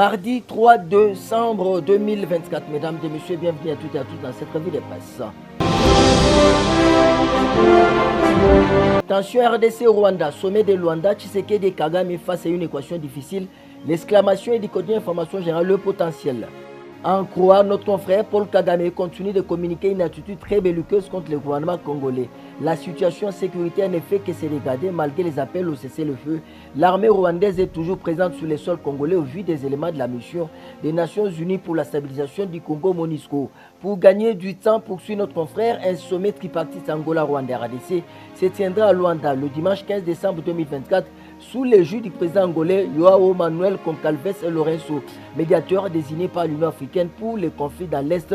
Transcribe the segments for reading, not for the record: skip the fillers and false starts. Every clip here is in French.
Mardi 3 décembre 2024, mesdames et messieurs, bienvenue à toutes et à tous dans cette revue de presse. Tension RDC au Rwanda, sommet de Luanda, Tshisekedi et Kagame face à une équation difficile, l'exclamation et du quotidien information générale, le potentiel. En croire notre confrère Paul Kagame continue de communiquer une attitude très belliqueuse contre le gouvernement congolais. La situation sécuritaire ne fait que se dégrader malgré les appels au cessez-le-feu. L'armée rwandaise est toujours présente sur les sols congolais au vu des éléments de la mission des Nations Unies pour la stabilisation du Congo MONUSCO. Pour gagner du temps, poursuit notre confrère, un sommet tripartite Angola-Rwanda-RDC se tiendra à Luanda le dimanche 15 décembre 2024 sous l'égide du président angolais Joao Manuel Concalves Lourenço, médiateur désigné par l'Union africaine pour les conflits dans l'Est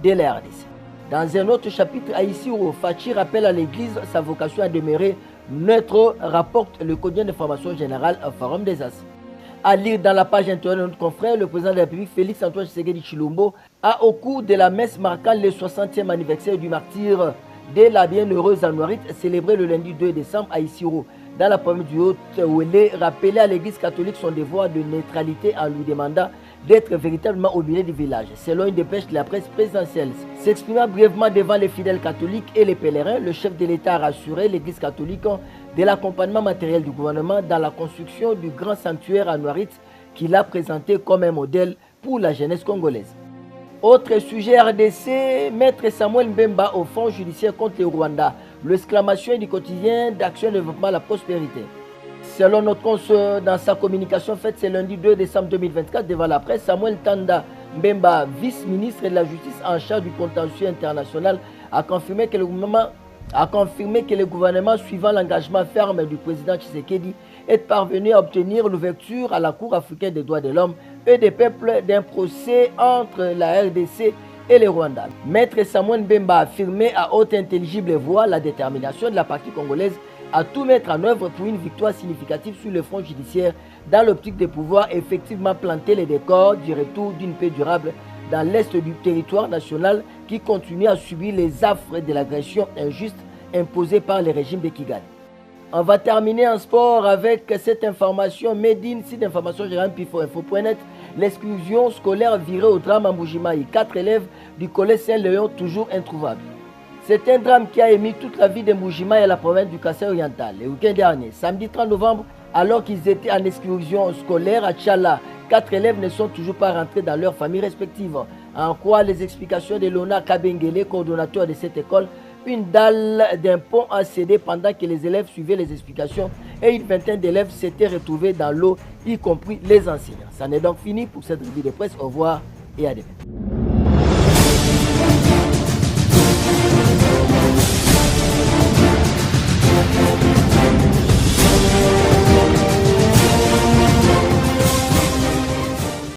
de la RDC. Dans un autre chapitre, Aïssiro Fachi rappelle à l'Église sa vocation à demeurer neutre, rapporte le quotidien d'information générale au Forum des As. À lire dans la page intérieure de notre confrère, le président de la République, Félix Antoine Tshisekedi Tshilombo, a au cours de la messe marquant le 60e anniversaire du martyre de la bienheureuse Anouarit, célébré le lundi 2 décembre à Issiro, dans la province du Haut-Ouélé, rappelé à l'Église catholique son devoir de neutralité en lui demandant d'être véritablement au milieu du village, selon une dépêche de la presse présidentielle. S'exprimant brièvement devant les fidèles catholiques et les pèlerins, le chef de l'État a rassuré l'Église catholique de l'accompagnement matériel du gouvernement dans la construction du grand sanctuaire Anouarit qu'il a présenté comme un modèle pour la jeunesse congolaise. Autre sujet RDC, Maître Samuel Mbemba au fonds judiciaire contre le Rwanda. L'exclamation du quotidien d'Action Développement à la Prospérité. Selon notre compte dans sa communication faite ce lundi 2 décembre 2024 devant la presse, Samuel Tanda Mbemba, vice-ministre de la Justice en charge du contentieux international, a confirmé que le gouvernement, suivant l'engagement ferme du président Tshisekedi, est parvenu à obtenir l'ouverture à la Cour africaine des droits de l'homme et des peuples d'un procès entre la RDC et le Rwanda. Maître Samuel Mbemba a affirmé à haute intelligible voix la détermination de la partie congolaise à tout mettre en œuvre pour une victoire significative sur le front judiciaire dans l'optique de pouvoir effectivement planter les décors du retour d'une paix durable dans l'est du territoire national qui continue à subir les affres de l'agression injuste imposée par le régime de Kigali. On va terminer en sport avec cette information made in site d'information générale Pifo-Info.net. L'exclusion scolaire virée au drame à Mbujimayi. 4 élèves du collège Saint-Léon toujours introuvables. C'est un drame qui a émis toute la vie de Mbujimayi à la province du Kassai oriental. Le week-end dernier, samedi 30 novembre, alors qu'ils étaient en exclusion scolaire à Tchala, 4 élèves ne sont toujours pas rentrés dans leurs familles respectives. En quoi les explications de Lona Kabengele, coordonnateur de cette école, une dalle d'un pont a cédé pendant que les élèves suivaient les explications et une vingtaine d'élèves s'étaient retrouvés dans l'eau, y compris les enseignants. Ça n'est donc fini pour cette revue de presse. Au revoir et à demain.